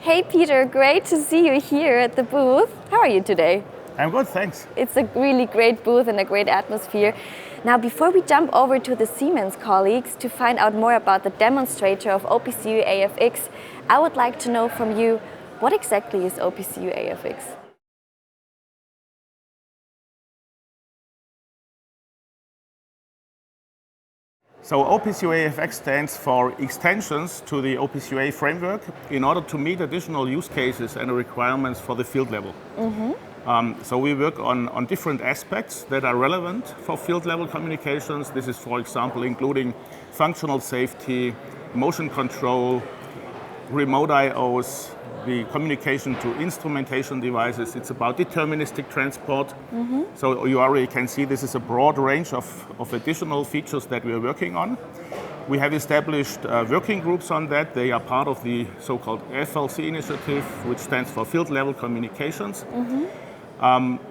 Hey Peter, great to see you here at the booth. How are you today? I'm good, thanks. It's a really great booth and a great atmosphere. Now, before we jump over to the Siemens colleagues to find out more about the demonstrator of OPC UA FX, I would like to know from you, what exactly is OPC UA FX? So OPC UA FX stands for extensions to the OPC UA framework in order to meet additional use cases and requirements for the field level. So we work on different aspects that are relevant for field level communications. This is, for example, including functional safety, motion control, remote IOs, the communication to instrumentation devices. It's about deterministic transport. So you already can see this is a broad range of additional features that we are working on. We have established working groups on that. They are part of the so-called FLC initiative, which stands for Field Level Communications.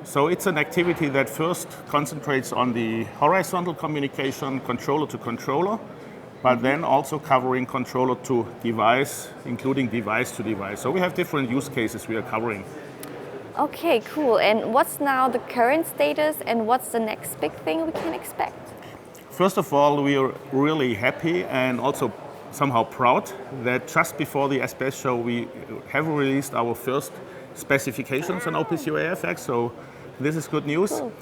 So it's an activity that first concentrates on the horizontal communication, controller to controller, but then also covering controller to device, including device to device. So we have different use cases we are covering. Okay, cool. And what's now the current status and what's the next big thing we can expect? First of all, we are really happy and also somehow proud that just before the SPS show we have released our first specifications on OPC UA FX, so this is good news. Cool.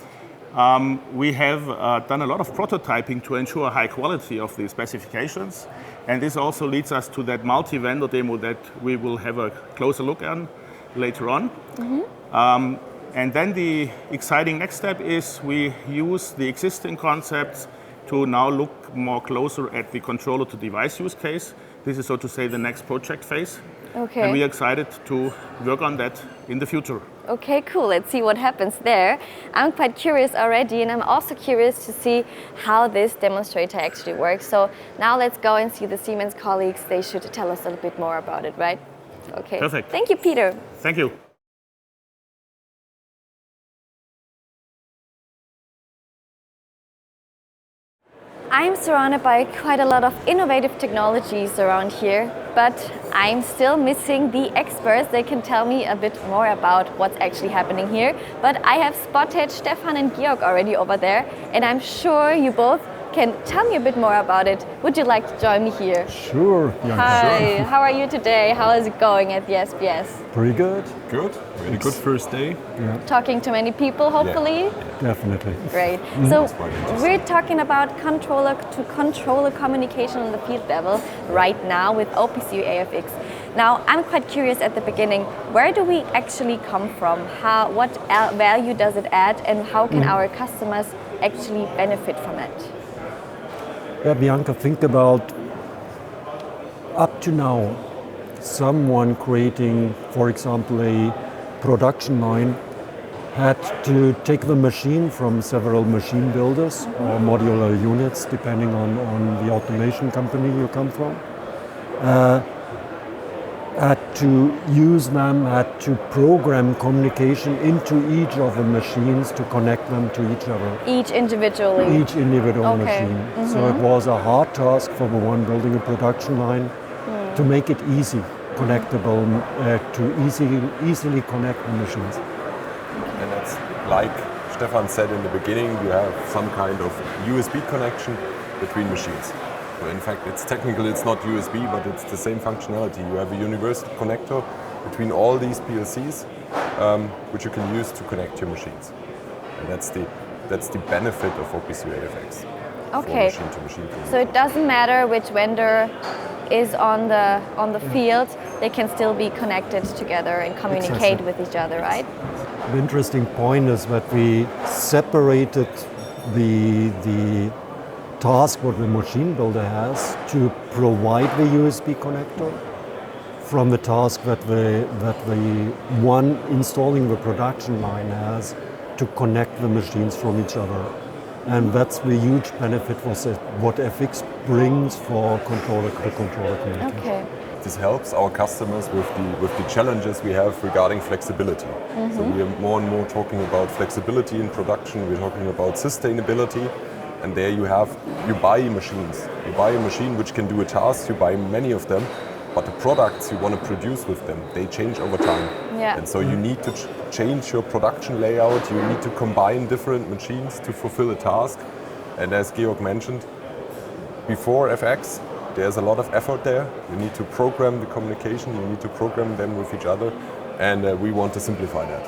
We have done a lot of prototyping to ensure high quality of the specifications, and this also leads us to that multi-vendor demo that we will have a closer look on later on. And then the exciting next step is we use the existing concepts to now look more closer at the controller to device use case. This is, so to say, the next project phase. Okay. And we are excited to work on that in the future. Okay, cool. Let's see what happens there. I'm quite curious already, and I'm also curious to see how this demonstrator actually works. So now let's go and see the Siemens colleagues. They should tell us a little bit more about it, right? Okay. Perfect. Thank you, Peter. Thank you. I'm surrounded by quite a lot of innovative technologies around here, but I'm still missing the experts. They can tell me a bit more about what's actually happening here. But I have spotted Stephan and Georg already over there, and I'm sure you both can tell me a bit more about it. Would you like to join me here? Sure, Bianca. Hi, Sure. how are you today? How is it going at the SPS? Pretty good. Good. Really good first day. Yeah, Talking to many people, hopefully? definitely. Great. So quite interesting. we're talking about controller to controller communication on the field level right now with OPC UA FX. Now, I'm quite curious at the beginning, where do we actually come from? What value does it add, and how can our customers actually benefit from it? Yeah, Bianca, think about up to now, someone creating, for example, a production line had to take the machine from several machine builders or modular units, depending on the automation company you come from. Had to use them, had to program communication into each of the machines to connect them to each other. Each individually? Each individual Okay. machine. So it was a hard task for the one building a production line to make it easy, connectable, to easily connect the machines. And it's like Stefan said in the beginning, you have some kind of USB connection between machines. So in fact, it's technically it's not USB, but it's the same functionality. You have a universal connector between all these PLCs, which you can use to connect your machines. And that's the benefit of OPC UA FX. Okay. For machine-to-machine So it doesn't matter which vendor is on the field, they can still be connected together and communicate Exactly. with each other, right? The interesting point is that we separated the task what the machine builder has to provide the USB connector from the task that the one installing the production line has to connect the machines from each other. And that's the huge benefit what FX brings for controller-to-controller communication. Okay. This helps our customers with the challenges we have regarding flexibility. So we are more and more talking about flexibility in production. We're talking about sustainability, and there you buy machines. You buy a machine which can do a task. You buy many of them, but the products you want to produce with them, they change over time. Yeah. And so you need to change your production layout, you need to combine different machines to fulfill a task. And as Georg mentioned, before FX, there's a lot of effort there. You need to program the communication, you need to program them with each other, and we want to simplify that.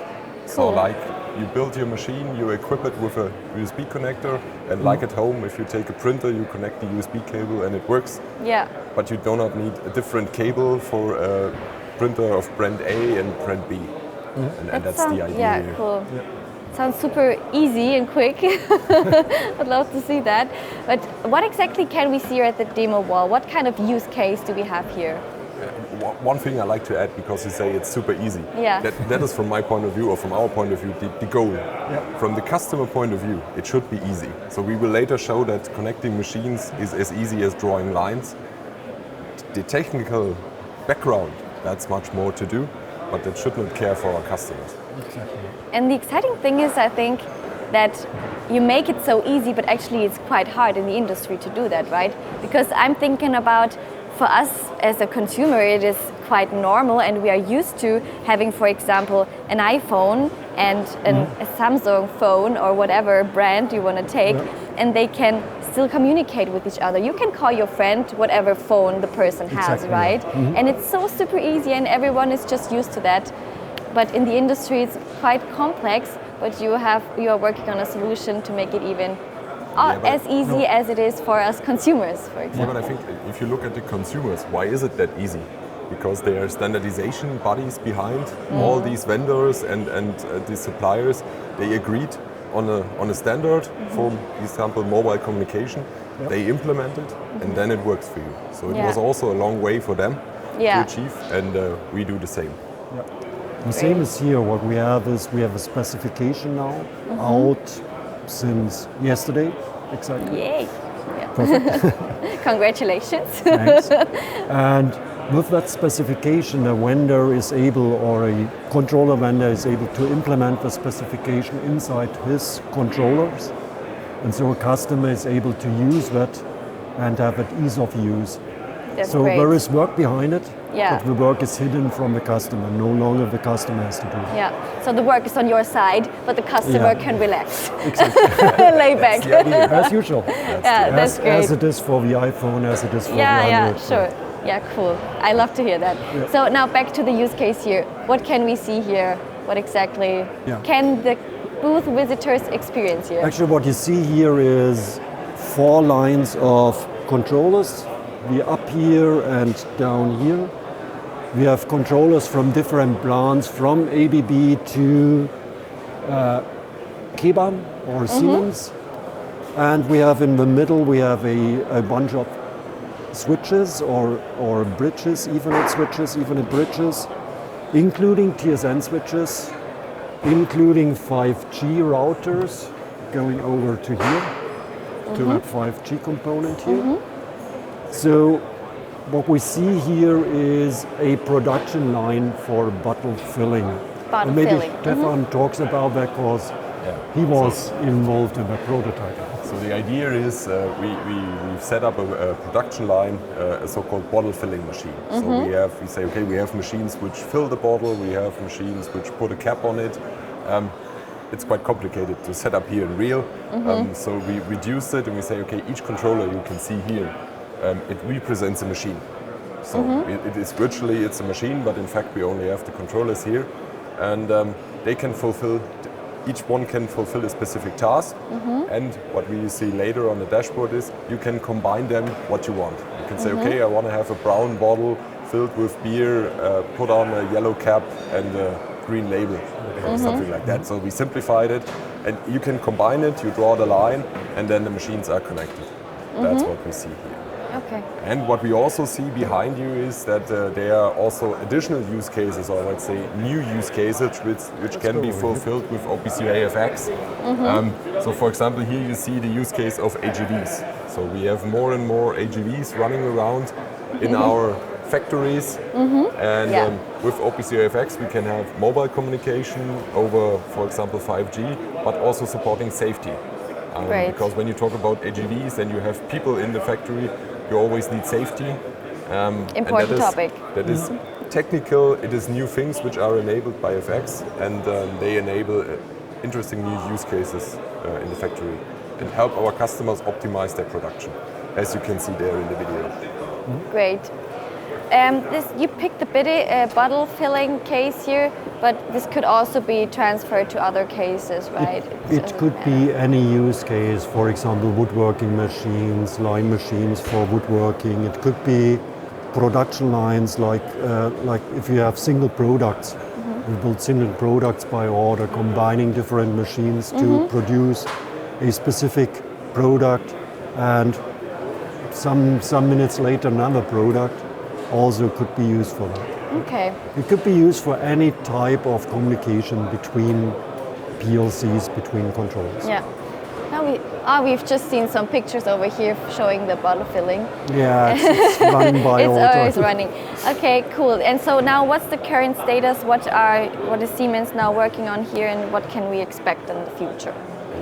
So Cool. like you build your machine, you equip it with a USB connector, and like at home, if you take a printer, you connect the USB cable and it works. Yeah. But you do not need a different cable for a printer of brand A and brand B. And that's the idea Yeah, here. cool. Sounds super easy and quick. I'd love to see that. But what exactly can we see here at the demo wall? What kind of use case do we have here? One thing I like to add, because you say it's super easy. Yeah. That is from my point of view, or from our point of view, the goal. From the customer point of view, it should be easy. So we will later show that connecting machines is as easy as drawing lines. The technical background, that's much more to do, but that should not care for our customers. And the exciting thing is, I think, that you make it so easy, but actually it's quite hard in the industry to do that, right? Because I'm thinking about, for us as a consumer, it is quite normal, and we are used to having, for example, an iPhone and a Samsung phone or whatever brand you want to take, and they can still communicate with each other. You can call your friend whatever phone the person has, right? And it's so super easy, and everyone is just used to that. But in the industry, it's quite complex, but you are working on a solution to make it even as easy as it is for us consumers, for example. Yeah, but I think if you look at the consumers, why is it that easy? Because there are standardization bodies behind all these vendors and the suppliers. They agreed on a standard for example, mobile communication. They implement it, and then it works for you. So it was also a long way for them to achieve, and we do the same. The same is here. What we have is we have a specification now out since yesterday, exactly. Yay! Yeah. Congratulations. Thanks. And with that specification, a vendor is able, or a controller vendor is able to implement the specification inside his controllers. And so a customer is able to use that and have it ease of use. That's so great. there is work behind it, Yeah. but the work is hidden from the customer. No longer the customer has to do it. Yeah, so the work is on your side, but the customer can relax, Exactly. lay back. As usual. That's great. As it is for the iPhone, as it is for the Yeah, Android. sure. Yeah, cool. I love to hear that. Yeah. So now back to the use case here. What can we see here? What exactly can the booth visitors experience here? Actually, what you see here is 4 lines of controllers. We up here and down here. We have controllers from different brands, from ABB to Keban or Siemens. And we have in the middle, we have a bunch of switches or bridges, Ethernet switches, Ethernet bridges, including TSN switches, including 5G routers going over to here, to that 5G component here. So what we see here is a production line for bottle filling. Bottle and maybe filling. Stephan talks about that because he was involved in the prototype. So the idea is we've set up a production line, a so-called bottle filling machine. So we say, okay, we have machines which fill the bottle, we have machines which put a cap on it. It's quite complicated to set up here in real. So we reduce it and we say, okay, each controller you can see here, it represents a machine. So it is virtually, it's a machine, but in fact we only have the controllers here. And they can fulfill, each one can fulfill a specific task. And what we see later on the dashboard is you can combine them what you want. You can say, okay, I want to have a brown bottle filled with beer, put on a yellow cap and a green label, or something like that. So we simplified it, and you can combine it, you draw the line, and then the machines are connected. That's what we see here. Okay. And what we also see behind you is that there are also additional use cases, or let's say new use cases, which can be fulfilled with OPC UA FX. So for example, here you see the use case of AGVs. So we have more and more AGVs running around in our factories. And with OPC UA FX we can have mobile communication over, for example, 5G, but also supporting safety. Right. Because when you talk about AGVs and you have people in the factory, you always need safety. Important topic. That is technical. It is new things which are enabled by FX, and they enable interesting new use cases in the factory and help our customers optimize their production, as you can see there in the video. Great. You picked the bottle filling case here, but this could also be transferred to other cases, right? It could be any use case, for example, woodworking machines, line machines for woodworking. It could be production lines like if you have single products. We build single products by order, combining different machines to produce a specific product, and some minutes later another product also could be used for that. Okay. It could be used for any type of communication between PLCs, between controllers. Yeah. Now we've just seen some pictures over here showing the bottle filling. Yeah, it's run by It's all always time. running. Okay, cool. And so now what's the current status? What is Siemens now working on here, and what can we expect in the future?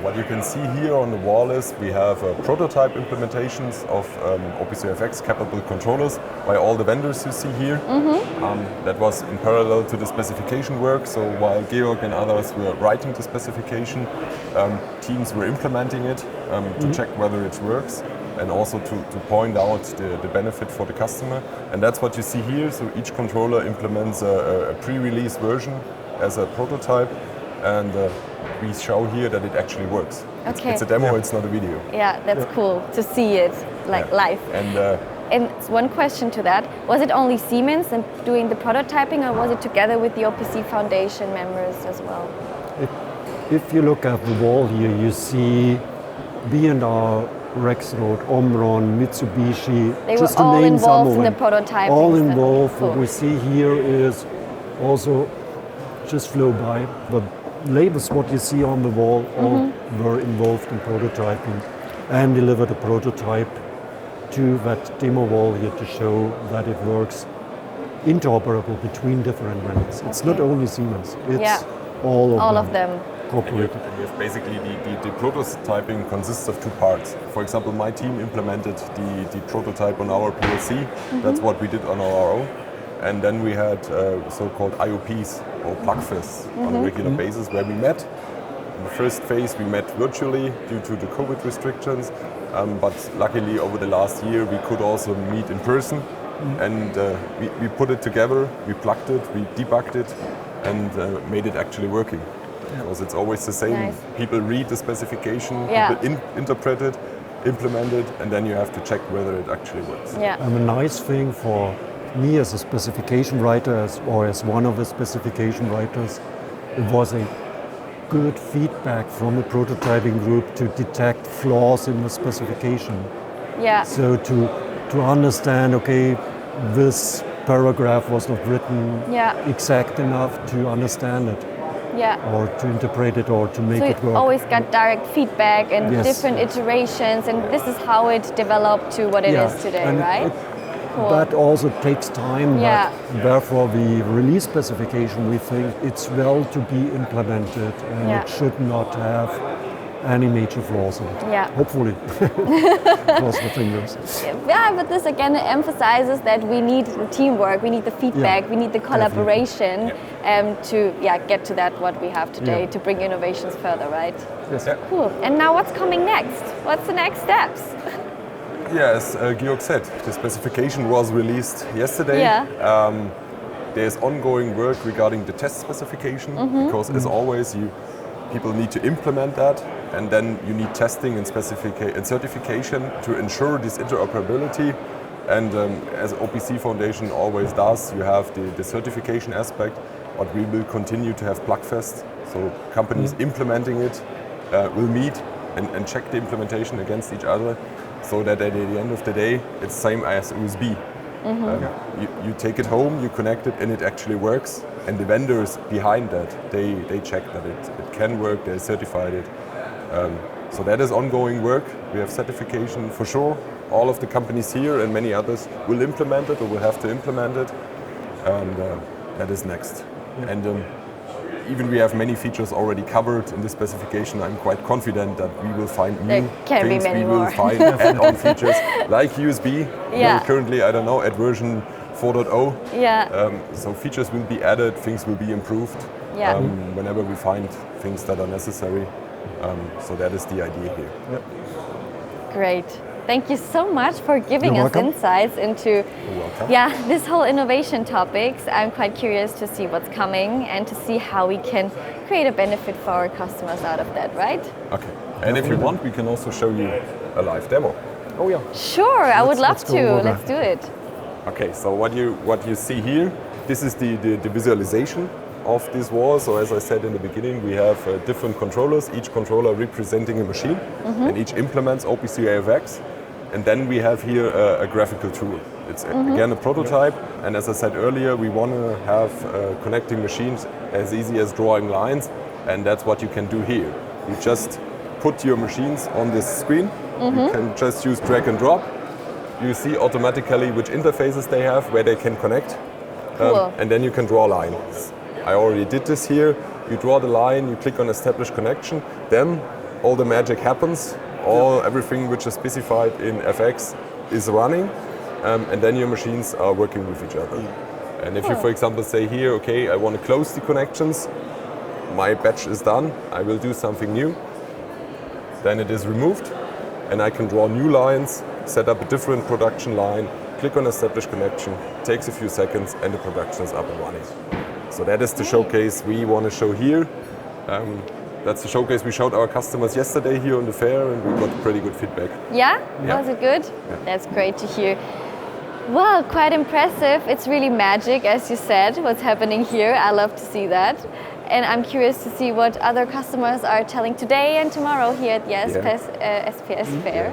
What you can see here on the wall is we have prototype implementations of OPC FX capable controllers by all the vendors you see here. That was in parallel to the specification work. So while Georg and others were writing the specification, teams were implementing it to check whether it works, and also to point out the benefit for the customer. And that's what you see here. So each controller implements a pre-release version as a prototype, and we show here that it actually works. Okay. It's a demo, it's not a video. Yeah, that's cool to see it live. And one question to that, was it only Siemens and doing the prototyping, or was it together with the OPC Foundation members as well? If you look at the wall here, you see B&R, Rexroth, Omron, Mitsubishi, They just were to all name some involved of in the them. prototyping. All stuff. involved. Cool. What we see here is also just flow by. The labels, what you see on the wall, all were involved in prototyping and delivered a prototype to that demo wall here to show that it works interoperable between different vendors. It's not only Siemens, it's all of them. Cooperated. And basically, the prototyping consists of two parts. For example, my team implemented the prototype on our PLC. That's what we did on our own. And then we had so-called IOPs, or plugfests, on a regular basis, where we met. In the first phase, we met virtually due to the COVID restrictions. But luckily, over the last year, we could also meet in person. And we put it together, we plugged it, we debugged it, and made it actually working. Because it's always the same. Nice. People read the specification, Yeah. people interpret it, implement it, and then you have to check whether it actually works. Yeah. And a nice thing for me as a specification writer, as one of the specification writers, it was a good feedback from the prototyping group to detect flaws in the specification. Yeah. So to understand, okay, this paragraph was not written exact enough to understand it. Yeah. Or to interpret it, or to make So it you work. always got direct feedback and Yes. different iterations, and this is how it developed to what it is today, and right? Cool. That also takes time. Yeah. But therefore, the release specification, we think it's well to be implemented, and it should not have any major flaws in it. Yeah. Hopefully. Cross the fingers. Yeah, but this again emphasizes that we need the teamwork, we need the feedback, we need the collaboration to get to that what we have today to bring innovations further, right? Yes. Yeah. Cool. And now what's coming next? What's the next steps? As Georg said, the specification was released yesterday. Yeah. There's ongoing work regarding the test specification, because as always, people need to implement that, and then you need testing and certification to ensure this interoperability. And as OPC Foundation always does, you have the certification aspect, but we will continue to have plugfests. So companies implementing it will meet and check the implementation against each other, so that at the end of the day, it's same as USB. You take it home, you connect it, and it actually works. And the vendors behind that, they check that it can work, they certified it. So that is ongoing work. We have certification for sure. All of the companies here and many others will implement it or will have to implement it. And that is next. And even we have many features already covered in the specification, I'm quite confident that we will find new There can be things. many We will more. find add-on features like USB. Yeah. We're currently, I don't know, at version 4.0. Yeah. So features will be added, things will be improved Yeah. whenever we find things that are necessary. So that is the idea here. Great. Thank you so much for giving You're us welcome. insights into You're welcome. this whole innovation topics. I'm quite curious to see what's coming and to see how we can create a benefit for our customers out of that, right? Okay. And if you want, we can also show you a live demo. Oh yeah. Sure, I would love let's go to. over Let's do it. Okay, so what you see here, this is the visualization of this wall. So as I said in the beginning, we have different controllers, each controller representing a machine, and each implements OPC UA FX. And then we have here a graphical tool. It's again a prototype, and as I said earlier, we want to have connecting machines as easy as drawing lines, and that's what you can do here. You just put your machines on this screen, you can just use drag and drop. You see automatically which interfaces they have, where they can connect, Cool. and then you can draw lines. I already did this here. You draw the line, you click on Establish Connection, then all the magic happens. Everything which is specified in FX is running, and then your machines are working with each other. And if you, for example, say here, okay, I want to close the connections, my batch is done, I will do something new, then it is removed, and I can draw new lines, set up a different production line, click on Establish Connection, takes a few seconds, and the production is up and running. So that is the showcase we want to show here. That's the showcase we showed our customers yesterday here on the fair, and we got pretty good feedback. Yeah? Yeah. Was it good? Yeah. That's great to hear. Well, quite impressive. It's really magic, as you said, what's happening here. I love to see that. And I'm curious to see what other customers are telling today and tomorrow here at the SPS fair.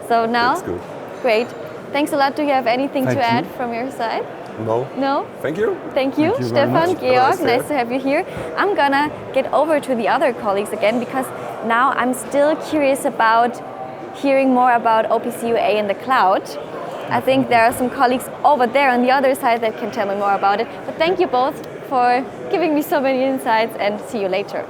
So now, That's good. great. Thanks a lot. Do you have anything Thank to you. add from your side? No? No? Thank you. Thank you, Thank you very Stefan, much. Have a Georg. nice day. Nice to have you here. I'm gonna get over to the other colleagues again because now I'm still curious about hearing more about OPC UA in the cloud. I think there are some colleagues over there on the other side that can tell me more about it. But thank you both for giving me so many insights, and see you later.